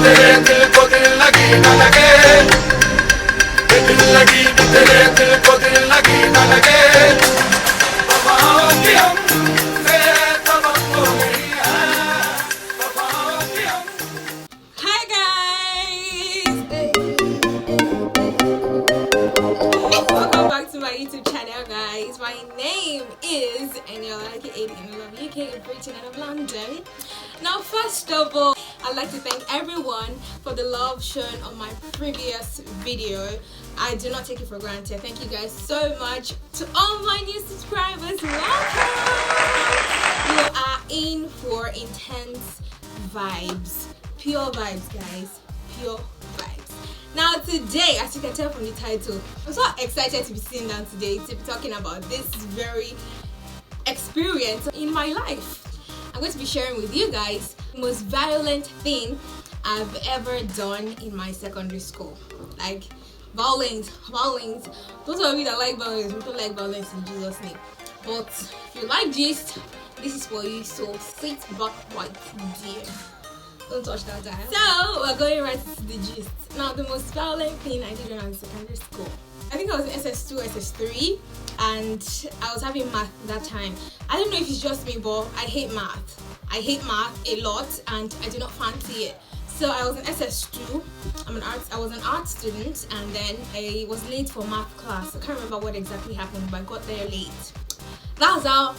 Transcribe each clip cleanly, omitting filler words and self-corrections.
तेरे दिल को दिल लगी न लगे, दिल लगी न तेरे दिल को दिल लगी न लगे, वफाओं की हमसे सबक हो गई है, वफाओं की हम। Hi guys! Welcome back to my YouTube channel, guys. My name is Eniola, aka Eniola, UK in Britain and of London. Now, first of all, I'd like to thank everyone for the love shown on my previous video. I do not take it for granted. Thank you guys so much. To all my new subscribers, welcome! You are in for intense vibes. Pure vibes, guys. Pure vibes. Now today, as you can tell from the title, I'm so excited to be sitting down today to be talking about this very experience in my life. I'm going to be sharing with you guys the most violent thing I've ever done in my secondary school. Like violence. Those of you that like violence, we don't like violence in Jesus' name. But if you like gist, this is for you. So sit back right there. Don't touch that dial. So we're going right to the gist. Now, the most violent thing I did when I was in secondary school, I think I was in SS2, SS3, and I was having math that time. I don't know if it's just me, but I hate math. I hate math a lot, and I do not fancy it. So I was in SS2. I was an art student, and then I was late for math class. I can't remember what exactly happened, but I got there late. That's how.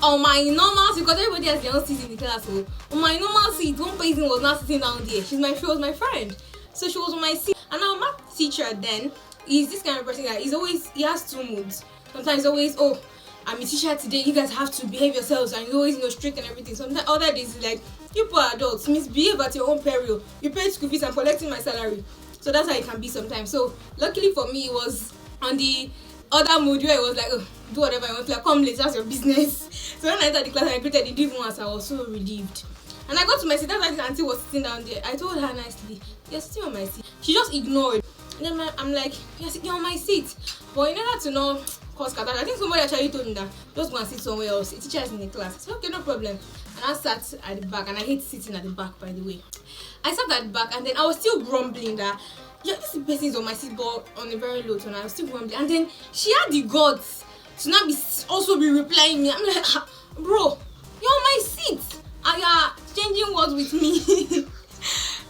On my normal seat, because everybody has their own seat in the class. So on my normal seat, one person was not sitting down there. She was my friend, so she was on my seat. And our math teacher then is this kind of person that he has two moods. Sometimes he's always, oh, I'm a teacher today, you guys have to behave yourselves, and he's always strict and everything. Sometimes other days he's like, you poor adults, misbehave at your own peril. You paid school fees and collecting my salary. So that's how it can be sometimes. So luckily for me, it was on the other mood where it was like, oh, do whatever I want, like come late, that's your business. So when I entered the class and I greeted the div once, I was so relieved. And I got to my seat, that's why the auntie was sitting down there. I told her nicely, you're still on my seat. She just ignored. And then I'm like, you're on my seat. But in order to know cause I think somebody actually told me that just go and sit somewhere else. The teacher is in the class. I said, okay, no problem. And I sat at the back, and I hate sitting at the back, by the way. I sat at the back, and then I was still grumbling that this person is on my seat, but on a very low tone. I was still grumbling, and then she had the guts to not be replying me. I'm like, bro, you're on my seat, and you're changing words with me.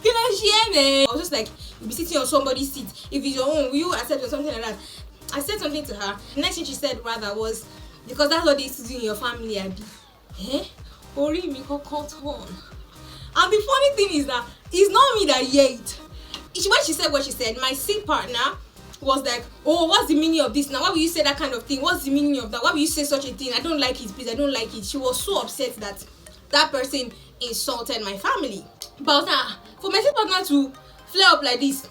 You know, share me. I was just like, you'll be sitting on somebody's seat. If it's your own, will you accept or something like that? I said something to her. The next thing she said rather was, because that's what they used to do in your family, Abby. Ori mi cut on. And the funny thing is that it's not me that yelled. When she said what she said, my seat partner was like, oh, what's the meaning of this now? Why will you say that kind of thing? What's the meaning of that? Why will you say such a thing? I don't like it, please. I don't like it. She was so upset that that person insulted my family. But for my seat partner to flare up like this,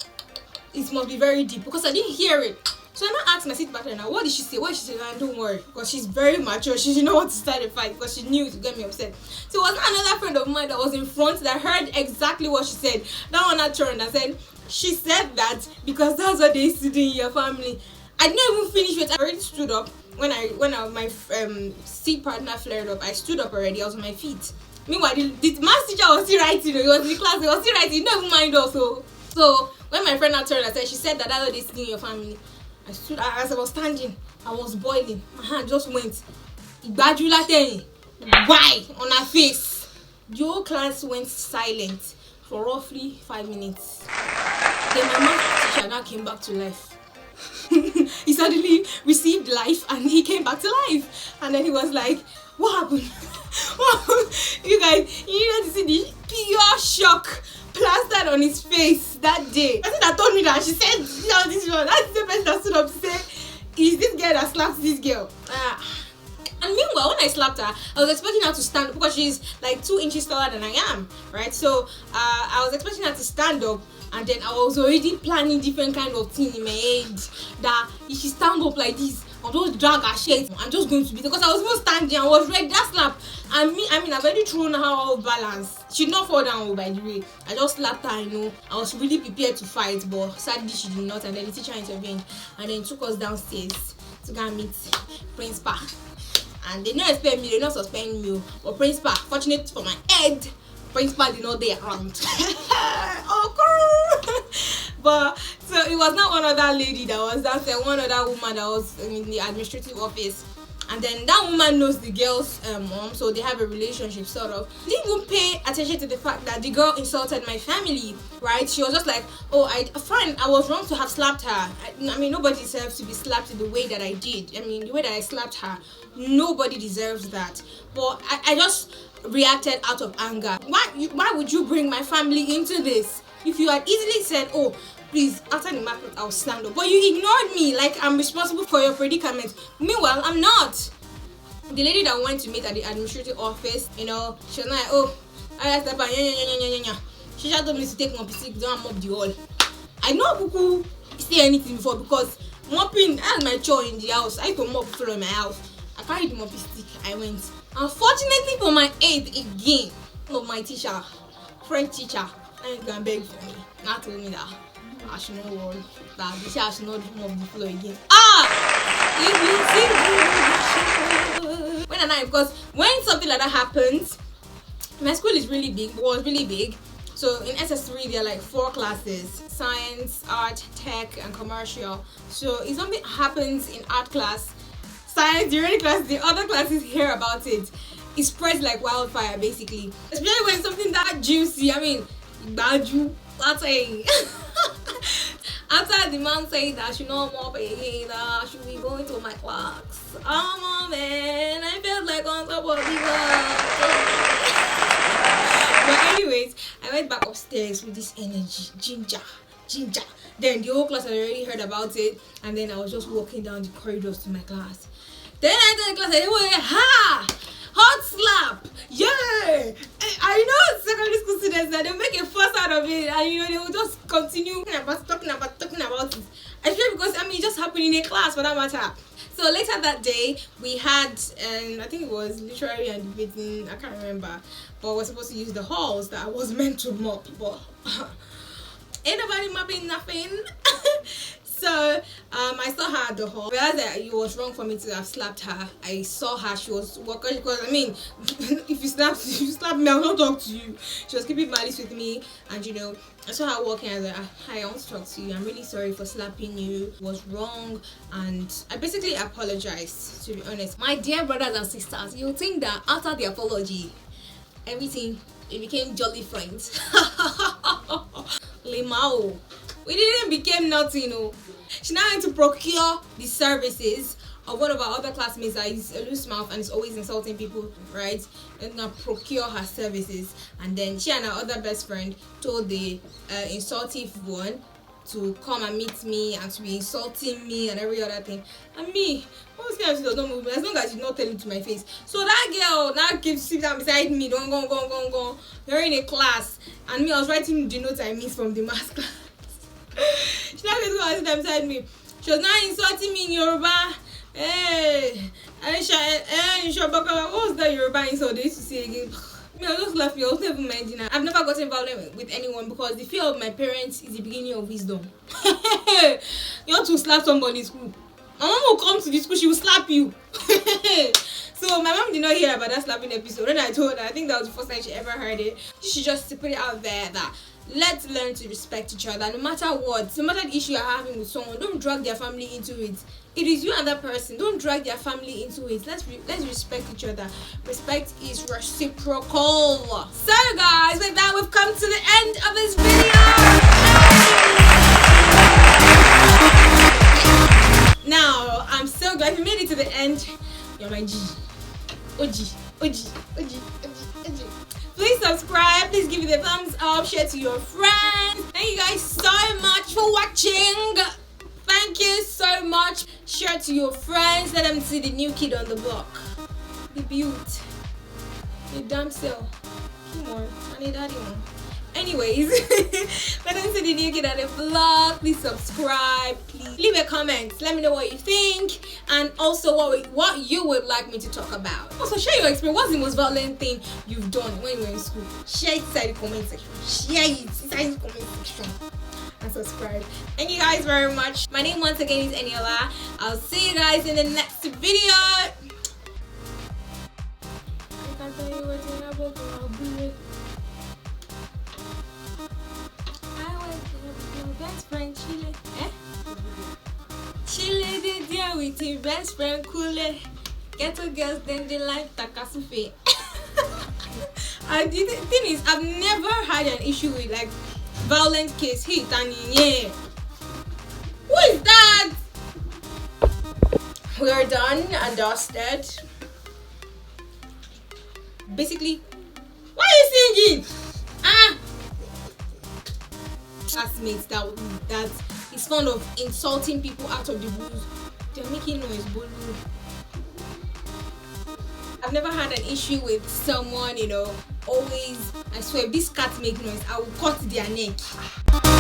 it must be very deep, because I didn't hear it. So I now asked my seat partner, now what did she say? What did she say? And don't worry, because she's very mature. She didn't know what to start a fight, because she knew it would get me upset. So it was another friend of mine that was in front that heard exactly what she said. That one I turned and said, she said that because that's what they used to do in your family. I didn't even finish it. I already stood up. When my seat partner flared up, I stood up already. I was on my feet. Meanwhile, the math teacher was still writing. He was in the class. He was still writing. He didn't even mind also. So when my friend now turned and said, she said that that's what they used to do in your family. I stood, as I was standing, I was boiling. My hand just went. Why? On her face. The whole class went silent for roughly 5 minutes. Then my math teacher now came back to life. He suddenly received life, and he came back to life. And then he was like, what happened? You guys, you need to see the pure shock plastered on his face that day. I think that told me that she said, this one. That's the person that stood up to say, is this girl that slaps this girl? And meanwhile, when I slapped her, I was expecting her to stand up, because she's like 2 inches taller than I am, right? So I was expecting her to stand up, and then I was already planning different kind of thing in my head that if she stand up like this, I'll just drag her shit. I'm just going to beat her, because I was even standing. I was ready. That slap, and I've already thrown her off balance. She did not fall down, by the way. I just slapped her. I was really prepared to fight, but sadly she did not. And then the teacher intervened, and then took us downstairs to go and meet principal. And they didn't expect me, they did not suspend me. But principal, fortunate for my head, principal did not stay around. Oh, But so it was not one other lady that was dancing, one other woman that was in the administrative office. And then that woman knows the girl's mom, so they have a relationship sort of. Didn't even pay attention to the fact that the girl insulted my family, right? She was just like, oh, fine, I was wrong to have slapped her. I mean, nobody deserves to be slapped in the way that I did. I mean, the way that I slapped her, nobody deserves that. But I just reacted out of anger. Why would you bring my family into this? If you had easily said, oh, please, after the market, I'll stand up. But you ignored me like I'm responsible for your predicament. Meanwhile, I'm not. The lady that went to meet at the administrative office, you know, she was like, oh, I asked her, she just told me to take my stick, don't mop the hall. I know Kuku say anything before because mopping, I had my chore in the house. I had to mop floor in my house. I carried the mopping stick, I went. Unfortunately for my aide again, no, my teacher, French teacher, I ain't gonna beg for me. Not telling me that I should not worry, that the teacher should not mop the floor again. Because when something like that happens, my school is really big, was really big. So in SS3 there are like 4 classes: science, art, tech, and commercial. So if something happens in art class, science, the only class, the other classes hear about it. It spreads like wildfire basically. Especially when something that juicy, I mean, badu, that's a after the man said that I should not mop again, that I should be going to my class. Oh man, I felt like on top of the world. But anyways, I went back upstairs with this energy, ginger. Then the whole class had already heard about it, and then I was just walking down the corridors to my class. Then I entered the class and they were ha! Hot slap! Yeah! I know secondary school students that they make a fuss out of it, and you know they will just continue talking about it. I feel because I mean it just happened in a class for that matter. So later that day we had I think it was literary and debating, I can't remember, but we're supposed to use the halls that I was meant to mop, but ain't nobody mopping nothing. So I saw her at the hall. I realized that it was wrong for me to have slapped her. I saw her, she was walking, because I mean if you slap me, I'll not talk to you. She was keeping malice with me, and you know, I saw her walking. I was like, hi, I want to talk to you. I'm really sorry for slapping you. It was wrong, and I basically apologized, to be honest. My dear brothers and sisters, you think that after the apology, everything, it became jolly friends. Limao. We didn't become nothing, you know. She now had to procure the services of one of our other classmates that is a loose mouth and is always insulting people, right? And now procure her services, and then she and her other best friend told the insultive one to come and meet me and to be insulting me and every other thing. And me, what kind of shit does not move me as long as you not tell it to my face. So that girl now keeps sitting down beside me, don't go. They're in a class, and me, I was writing the notes I missed from the math class. She now kept going sit beside me. She was now insulting me in Yoruba. Hey, what was that Yoruba insult they used to say again? Me, I was just laughing. I was never minding her. I've never gotten involved with anyone because the fear of my parents is the beginning of wisdom. You want to slap somebody in school? My mom will come to the school, she will slap you. So my mom did not hear about that slapping episode. When I told her, I think that was the first time she ever heard it. She should just put it out there that let's learn to respect each other, no matter what, no matter the issue you're having with someone. Don't drag their family into it. It is you and that person. Don't drag their family into it. Let's respect each other. Respect is reciprocal. So guys, with that we've come to the end of this video. Now I'm so glad you made it to the end. You're my G. OG. Please subscribe, please give it a thumbs up, share to your friends. Thank you guys so much for watching. Thank you so much. Share to your friends, let them see the new kid on the block. The beaut. The damn self. Come on, I need daddy one. Anyways, let them see the new kid on the vlog. Please subscribe. Please leave a comment. Let me know what you think, and also what you would like me to talk about. Also, share your experience. What's the most violent thing you've done when you were in school? Share it inside the comment section. Share it inside the comment section. And subscribe. Thank you guys very much. My name once again is Eniola. I'll see you guys in the next video. I can't tell you what about my best friend. with his best friend Kule. Ghetto girls then they like Takasufe. And the thing is, I've never had an issue with like violent case hit and yeah. Who is that? We are done and dusted. Basically, why are you singing? Classmates that is fond of insulting people out of the blues. They're making noise, bolu. I've never had an issue with someone, always, I swear, if this cat make noise, I will cut their neck.